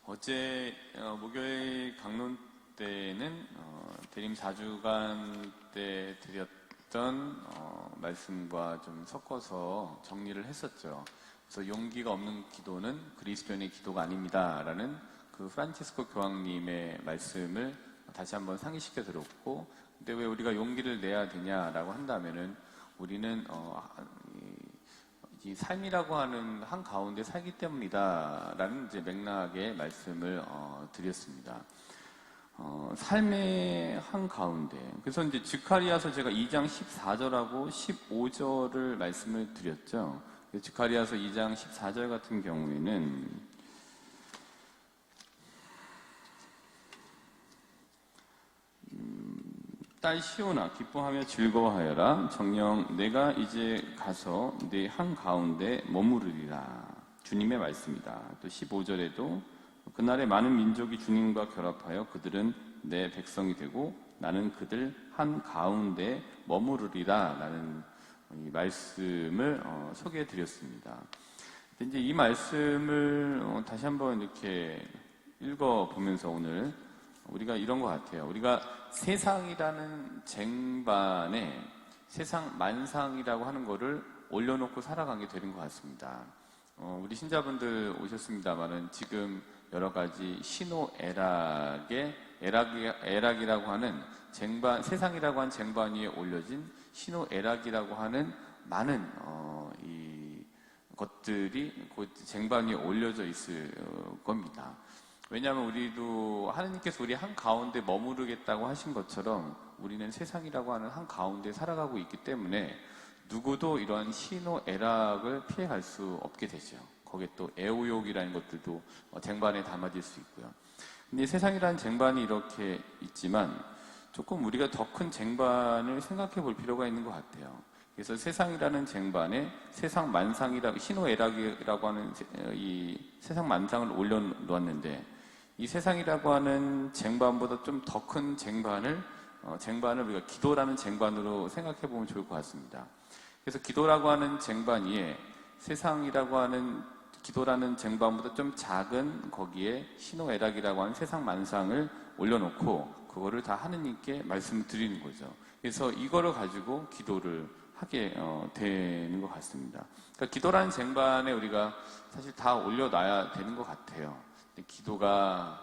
어제 목요일 강론 때는 대림 4주간 때 드렸던 말씀과 좀 섞어서 정리를 했었죠. 그래서 용기가 없는 기도는 그리스도인의 기도가 아닙니다 라는 그 프란치스코 교황님의 말씀을 다시 한번 상기시켜 드렸고, 근데 왜 우리가 용기를 내야 되냐라고 한다면은 우리는 이 삶이라고 하는 한 가운데 살기 때문이다라는 이제 맥락의 말씀을 드렸습니다. 삶의 한 가운데. 그래서 이제 즉가리아서 제가 2장 14절하고 15절을 말씀을 드렸죠. 즉가리아서 2장 14절 같은 경우에는 딸 시온아 기뻐하며 즐거워하여라. 정녕 내가 이제 가서 내 한가운데 머무르리라. 주님의 말씀이다. 또 15절에도 그날에 많은 민족이 주님과 결합하여 그들은 내 백성이 되고 나는 그들 한가운데 머무르리라 라는 이 말씀을 소개해 드렸습니다. 이제 이 말씀을 다시 한번 이렇게 읽어보면서 오늘 우리가 이런 것 같아요. 우리가 세상이라는 쟁반에 세상 만상이라고 하는 거를 올려놓고 살아가게 되는 것 같습니다. 우리 신자분들 오셨습니다만은 지금 여러 가지 에락이라고 하는 쟁반, 세상이라고 하는 쟁반 위에 올려진 에락이라고 하는 많은 이 것들이 그 쟁반 위에 올려져 있을 겁니다. 왜냐하면 우리도 하느님께서 우리 한가운데 머무르겠다고 하신 것처럼 우리는 세상이라고 하는 한가운데 살아가고 있기 때문에 누구도 이러한 에락을 피해갈 수 없게 되죠. 거기에 또 애우욕이라는 것들도 쟁반에 담아질 수 있고요. 근데 세상이라는 쟁반이 이렇게 있지만 조금 우리가 더 큰 쟁반을 생각해 볼 필요가 있는 것 같아요. 그래서 세상이라는 쟁반에 세상 만상이라고 에락이라고 하는 이 세상 만상을 올려놓았는데 이 세상이라고 하는 쟁반보다 좀 더 큰 쟁반을 우리가 기도라는 쟁반으로 생각해 보면 좋을 것 같습니다. 그래서 기도라고 하는 쟁반 위에 세상이라고 하는 기도라는 쟁반보다 좀 작은 거기에 에락이라고 하는 세상 만상을 올려놓고 그거를 다 하느님께 말씀을 드리는 거죠. 그래서 이거를 가지고 기도를 하게 되는 것 같습니다. 그러니까 기도라는 쟁반에 우리가 사실 다 올려놔야 되는 것 같아요. 근데 기도가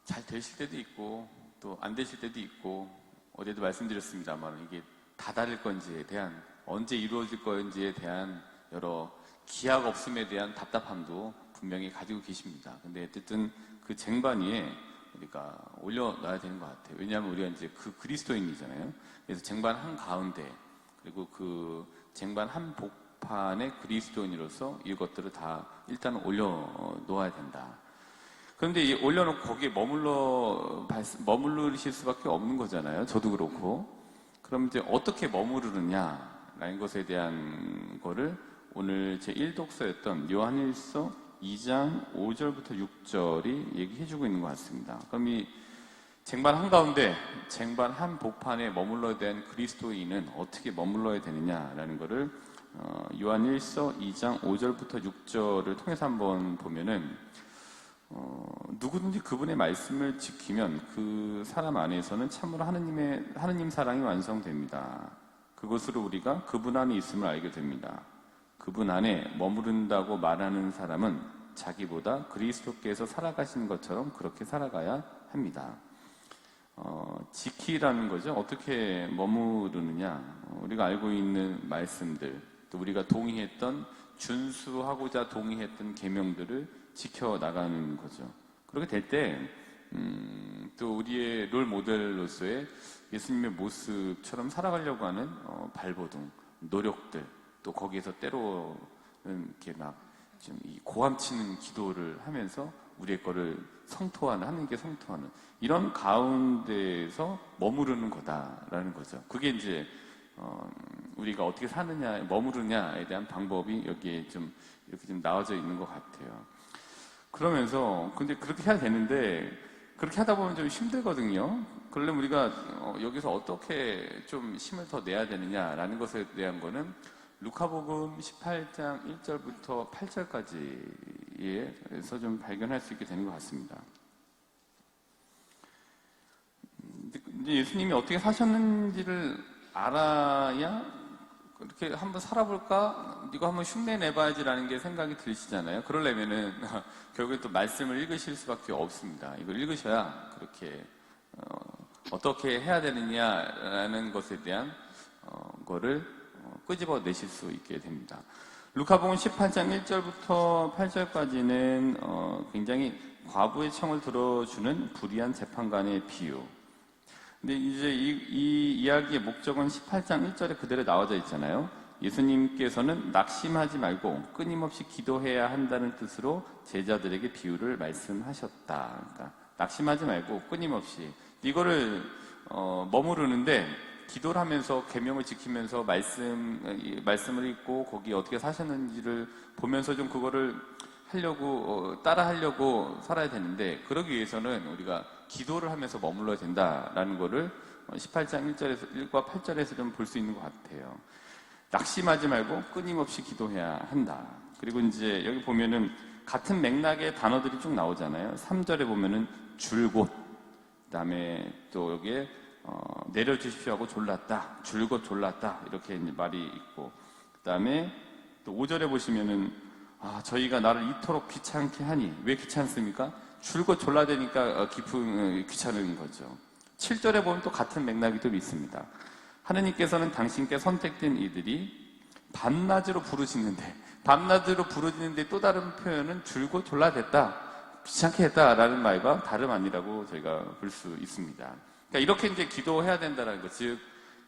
잘 되실 때도 있고 또 안 되실 때도 있고, 어제도 말씀드렸습니다만 이게 다다를 건지에 대한, 언제 이루어질 건지에 대한 여러 기약 없음에 대한 답답함도 분명히 가지고 계십니다. 근데 어쨌든 그 쟁반 위에 우리가 올려놔야 되는 것 같아요. 왜냐하면 우리가 이제 그 그리스도인이잖아요. 그래서 쟁반 한 가운데, 그리고 그 쟁반 한 복판의 그리스도인으로서 이것들을 다 일단 올려놓아야 된다. 그런데 이 올려놓고 거기에 머무르실 수밖에 없는 거잖아요. 저도 그렇고. 그럼 이제 어떻게 머무르느냐라는 것에 대한 거를 오늘 제 1독서였던 요한일서 2장 5절부터 6절이 얘기해주고 있는 것 같습니다. 그럼 이 쟁반 한가운데, 쟁반 한 복판에 머물러야 되는 그리스도인은 어떻게 머물러야 되느냐라는 거를 요한일서 2장 5절부터 6절을 통해서 한번 보면은 누구든지 그분의 말씀을 지키면 그 사람 안에서는 참으로 하느님 사랑이 완성됩니다. 그것으로 우리가 그분 안에 있음을 알게 됩니다. 그분 안에 머무른다고 말하는 사람은 자기보다 그리스도께서 살아가신 것처럼 그렇게 살아가야 합니다. 지키라는 거죠. 어떻게 머무르느냐. 우리가 알고 있는 말씀들, 또 우리가 준수하고자 동의했던 계명들을 지켜나가는 거죠. 그렇게 될 때, 또 우리의 롤 모델로서의 예수님의 모습처럼 살아가려고 하는 발버둥, 노력들, 또 거기에서 때로는 이렇게 막 좀 고함치는 기도를 하면서 우리의 거를 하느님께 성토하는 이런 가운데에서 머무르는 거다라는 거죠. 그게 이제 우리가 어떻게 사느냐, 머무르냐에 대한 방법이 여기에 좀 이렇게 좀 나와져 있는 것 같아요. 그러면서 근데 그렇게 해야 되는데 그렇게 하다 보면 좀 힘들거든요. 그러려면 우리가 여기서 어떻게 좀 힘을 더 내야 되느냐라는 것에 대한 거는 루카복음 18장 1절부터 8절까지 여기에서 좀 발견할 수 있게 되는 것 같습니다. 이제 예수님이 어떻게 사셨는지를 알아야 이렇게 한번 살아볼까? 이거 한번 흉내 내봐야지라는 게 생각이 드시잖아요. 그러려면은 결국에 또 말씀을 읽으실 수밖에 없습니다. 이걸 읽으셔야 그렇게 어떻게 해야 되느냐라는 것에 대한 거를 끄집어 내실 수 있게 됩니다. 루카복음 18장 1절부터 8절까지는 굉장히 과부의 청을 들어주는 불의한 재판관의 비유. 근데 이제 이 이야기의 목적은 18장 1절에 그대로 나와져 있잖아요. 예수님께서는 낙심하지 말고 끊임없이 기도해야 한다는 뜻으로 제자들에게 비유를 말씀하셨다. 그러니까 낙심하지 말고 끊임없이 이거를 머무르는데 기도를 하면서 계명을 지키면서 말씀을 읽고 거기 어떻게 사셨는지를 보면서 좀 그거를 하려고 따라 하려고 살아야 되는데 그러기 위해서는 우리가 기도를 하면서 머물러야 된다라는 거를 18장 1과 8절에서 좀 볼 수 있는 것 같아요. 낙심하지 말고 끊임없이 기도해야 한다. 그리고 이제 여기 보면은 같은 맥락의 단어들이 쭉 나오잖아요. 3절에 보면은 줄곧, 그 다음에 또 여기에 내려주십시오 하고 졸랐다, 줄곧 졸랐다 이렇게 이제 말이 있고, 그 다음에 또 5절에 보시면은 저희가 나를 이토록 귀찮게 하니 왜 귀찮습니까? 줄곧 졸라대니까 귀찮은 거죠. 7절에 보면 또 같은 맥락이 좀 있습니다. 하느님께서는 당신께 선택된 이들이 밤낮으로 부르짖는데 또 다른 표현은 줄곧 졸라댔다, 귀찮게 했다라는 말과 다름 아니라고 저희가 볼 수 있습니다. 그러니까 이렇게 이제 기도해야 된다는 것, 즉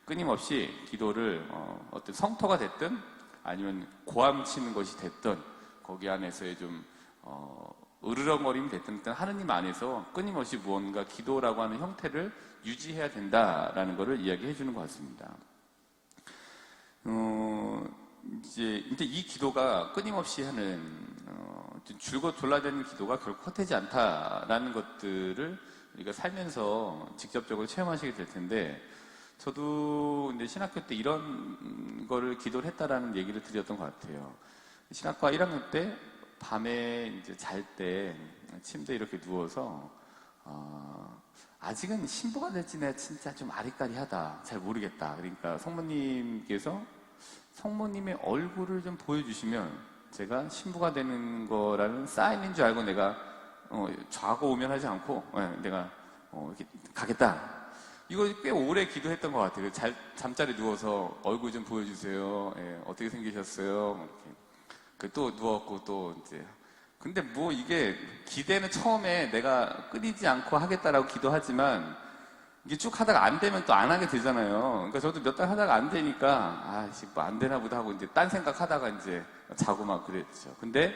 끊임없이 기도를 어떤 성토가 됐든 아니면 고함치는 것이 됐든 거기 안에서의 좀 으르렁거림이 됐든 하느님 안에서 끊임없이 무언가 기도라고 하는 형태를 유지해야 된다라는 것을 이야기해 주는 것 같습니다. 이제 이 기도가 끊임없이 하는 줄곧 졸라대는 기도가 결코 헛되지 않다라는 것들을 우리가 살면서 직접적으로 체험하시게 될 텐데, 저도 이제 신학교 때 이런 거를 기도를 했다라는 얘기를 드렸던 것 같아요. 신학과 1학년 때 밤에 이제 잘 때 침대에 이렇게 누워서 아직은 신부가 될지 내가 진짜 좀 아리까리하다, 잘 모르겠다. 그러니까 성모님께서 성모님의 얼굴을 좀 보여주시면 제가 신부가 되는 거라는 사인인 줄 알고 내가 좌고 우면하지 않고 내가 이렇게 가겠다. 이거 꽤 오래 기도했던 것 같아요. 잠자리 누워서 얼굴 좀 보여주세요. 어떻게 생기셨어요? 이렇게. 또 누웠고 또 이제. 근데 뭐 이게 기대는 처음에 내가 끊이지 않고 하겠다라고 기도하지만 이게 쭉 하다가 안 되면 또 안 하게 되잖아요. 그러니까 저도 몇 달 하다가 안 되니까 뭐 안 되나 보다 하고 이제 딴 생각 하다가 이제 자고 막 그랬죠. 근데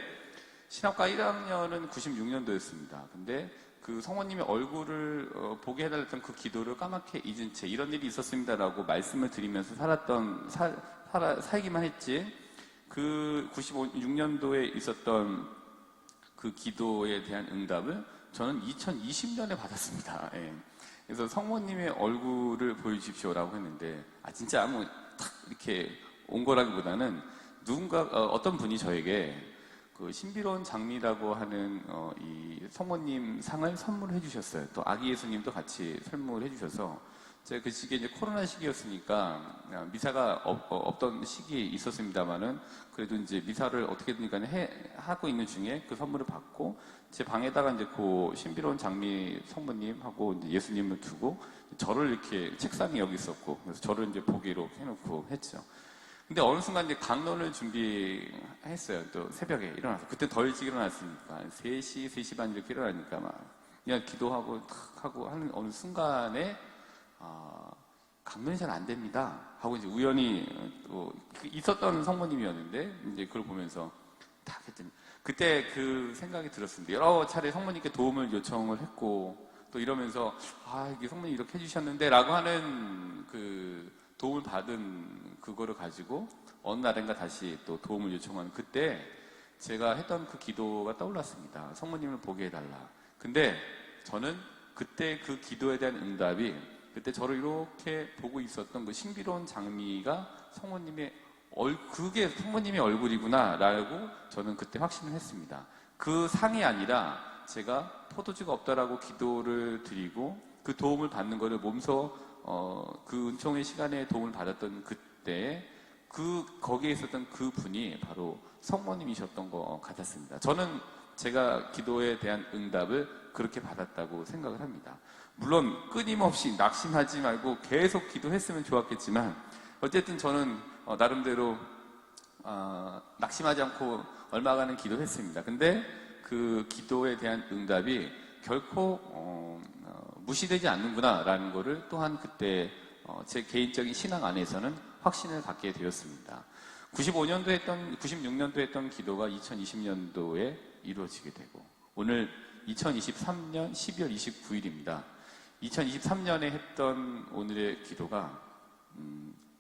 신학과 1학년은 96년도였습니다. 근데 그 성모님의 얼굴을 보게 해달랬던 그 기도를 까맣게 잊은 채 이런 일이 있었습니다라고 말씀을 드리면서 살기만 했지, 그 96년도에 있었던 그 기도에 대한 응답을 저는 2020년에 받았습니다. 그래서 성모님의 얼굴을 보여주십시오라고 했는데, 진짜 탁 이렇게 온 거라기보다는 어떤 분이 저에게 그 신비로운 장미라고 하는 이 성모님 상을 선물해 주셨어요. 또 아기 예수님도 같이 선물해 주셔서, 제가 그 시기에 이제 코로나 시기였으니까 미사가 없던 시기에 있었습니다만은 그래도 이제 미사를 어떻게든 간에 하고 있는 중에 그 선물을 받고 제 방에다가 이제 그 신비로운 장미 성모님하고 이제 예수님을 두고 저를 이렇게 책상에 여기 있었고, 그래서 저를 이제 보기로 해놓고 했죠. 근데 어느 순간 이제 강론을 준비했어요. 또 새벽에 일어나서. 그때 더 일찍 일어났으니까. 3시 반 이렇게 일어나니까 그냥 기도하고 탁 하고 하는 어느 순간에, 강론이 잘 안 됩니다. 하고 이제 우연히 또 있었던 성모님이었는데, 이제 그걸 보면서 탁 했더니, 그때 그 생각이 들었습니다. 여러 차례 성모님께 도움을 요청을 했고, 또 이러면서, 이게 성모님 이렇게 해주셨는데, 라고 하는 그 도움을 받은 그거를 가지고 어느 날인가 다시 또 도움을 요청하는, 그때 제가 했던 그 기도가 떠올랐습니다. 성모님을 보게 해달라. 근데 저는 그때 그 기도에 대한 응답이, 그때 저를 이렇게 보고 있었던 그 신비로운 장미가 성모님의 그게 부모님의 얼굴이구나라고 저는 그때 확신을 했습니다. 그 상이 아니라 제가 포도주가 없다라고 기도를 드리고 그 도움을 받는 거를 몸소 그 은총의 시간에 도움을 받았던 그때 거기에 있었던 그 분이 바로 성모님이셨던 것 같았습니다. 저는 제가 기도에 대한 응답을 그렇게 받았다고 생각을 합니다. 물론 끊임없이 낙심하지 말고 계속 기도했으면 좋았겠지만 어쨌든 저는 나름대로 낙심하지 않고 얼마간은 기도했습니다. 근데 그 기도에 대한 응답이 결코 무시되지 않는구나라는 것을 또한 그때 제 개인적인 신앙 안에서는 확신을 갖게 되었습니다. 96년도 했던 기도가 2020년도에 이루어지게 되고 오늘 2023년 12월 29일입니다. 2023년에 했던 오늘의 기도가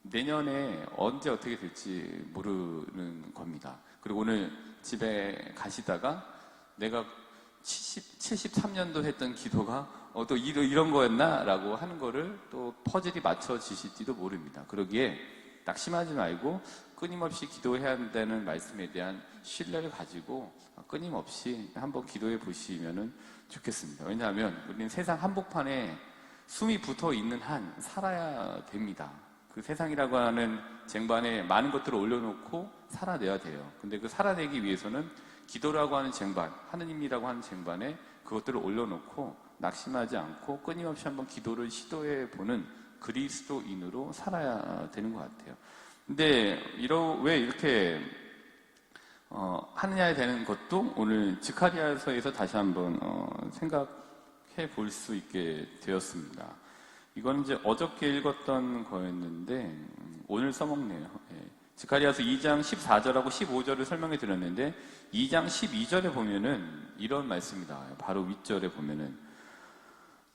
내년에 언제 어떻게 될지 모르는 겁니다. 그리고 오늘 집에 가시다가 내가 73년도 했던 기도가 또 이런 거였나? 라고 하는 거를 또 퍼즐이 맞춰지실지도 모릅니다. 그러기에 낙심하지 말고 끊임없이 기도해야 한다는 말씀에 대한 신뢰를 가지고 끊임없이 한번 기도해 보시면 좋겠습니다. 왜냐하면 우리는 세상 한복판에 숨이 붙어 있는 한 살아야 됩니다. 그 세상이라고 하는 쟁반에 많은 것들을 올려놓고 살아내야 돼요. 근데 그 살아내기 위해서는 기도라고 하는 쟁반, 하느님이라고 하는 쟁반에 그것들을 올려놓고 낙심하지 않고 끊임없이 한번 기도를 시도해 보는 그리스도인으로 살아야 되는 것 같아요. 근데 왜 이렇게 하느냐에 되는 것도 오늘 스가랴서에서 다시 한번 생각해 볼 수 있게 되었습니다. 이건 이제 어저께 읽었던 거였는데 오늘 써먹네요. 스가랴서 2장 14절하고 15절을 설명해 드렸는데 2장 12절에 보면은 이런 말씀이 나와요. 바로 윗절에 보면은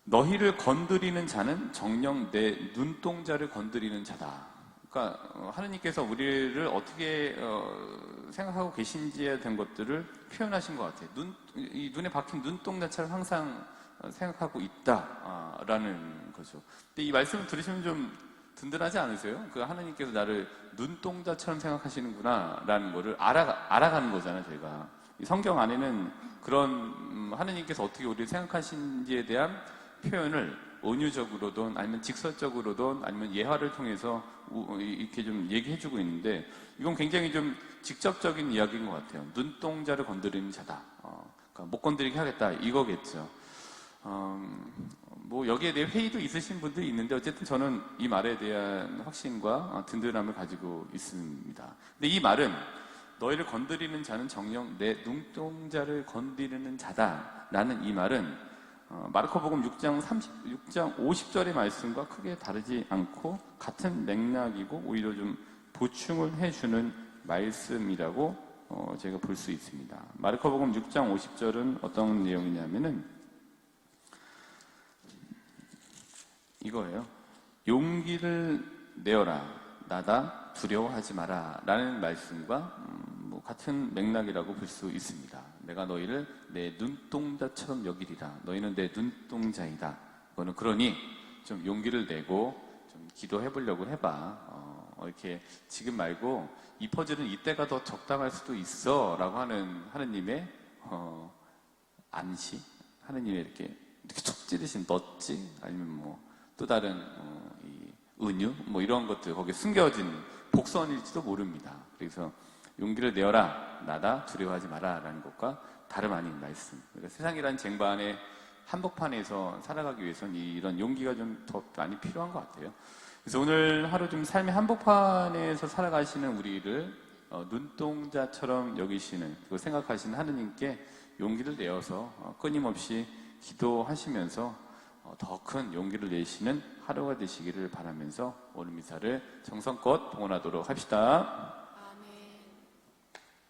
너희를 건드리는 자는 정녕 내 눈동자를 건드리는 자다. 그러니까 하느님께서 우리를 어떻게 생각하고 계신지에 대한 것들을 표현하신 것 같아요. 이 눈에 박힌 눈동자처럼 항상 생각하고 있다라는 거죠. 근데 이 말씀을 들으시면 좀 든든하지 않으세요? 그 하느님께서 나를 눈동자처럼 생각하시는구나라는 거를 알아가는 거잖아요, 저희가. 이 성경 안에는 그런 하느님께서 어떻게 우리를 생각하신지에 대한 표현을 은유적으로든 아니면 직설적으로든 아니면 예화를 통해서 이렇게 좀 얘기해주고 있는데 이건 굉장히 좀 직접적인 이야기인 것 같아요. 눈동자를 건드리는 자다. 그러니까 못 건드리게 하겠다 이거겠죠. 뭐 여기에 대해 회의도 있으신 분들이 있는데 어쨌든 저는 이 말에 대한 확신과 든든함을 가지고 있습니다. 근데 이 말은 너희를 건드리는 자는 정녕 내 눈동자를 건드리는 자다라는 이 말은 마르코복음 6장 50절의 말씀과 크게 다르지 않고 같은 맥락이고 오히려 좀 보충을 해주는 말씀이라고 제가 볼 수 있습니다. 마르코복음 6장 50절은 어떤 내용이냐면은 이거예요. 용기를 내어라. 나다 두려워하지 마라. 라는 말씀과 같은 맥락이라고 볼 수 있습니다. 내가 너희를 내 눈동자처럼 여기리라. 너희는 내 눈동자이다. 이거는 그러니 좀 용기를 내고 좀 기도해 보려고 해봐. 이렇게 지금 말고 이 퍼즐은 이때가 더 적당할 수도 있어. 라고 하는 하느님의 암시? 하느님의 이렇게 툭 찌르신 넛지? 아니면 또 다른 이 은유? 이런 것들 거기에 숨겨진 복선일지도 모릅니다. 그래서 용기를 내어라. 나다 두려워하지 마라. 라는 것과 다름 아닌 말씀. 그러니까 세상이란 쟁반의 한복판에서 살아가기 위해서는 이런 용기가 좀 더 많이 필요한 것 같아요. 그래서 오늘 하루 좀 삶의 한복판에서 살아가시는 우리를 눈동자처럼 여기시는 그리고 생각하시는 하느님께 용기를 내어서 끊임없이 기도하시면서 더 큰 용기를 내시는 하루가 되시기를 바라면서 오늘 미사를 정성껏 봉헌하도록 합시다.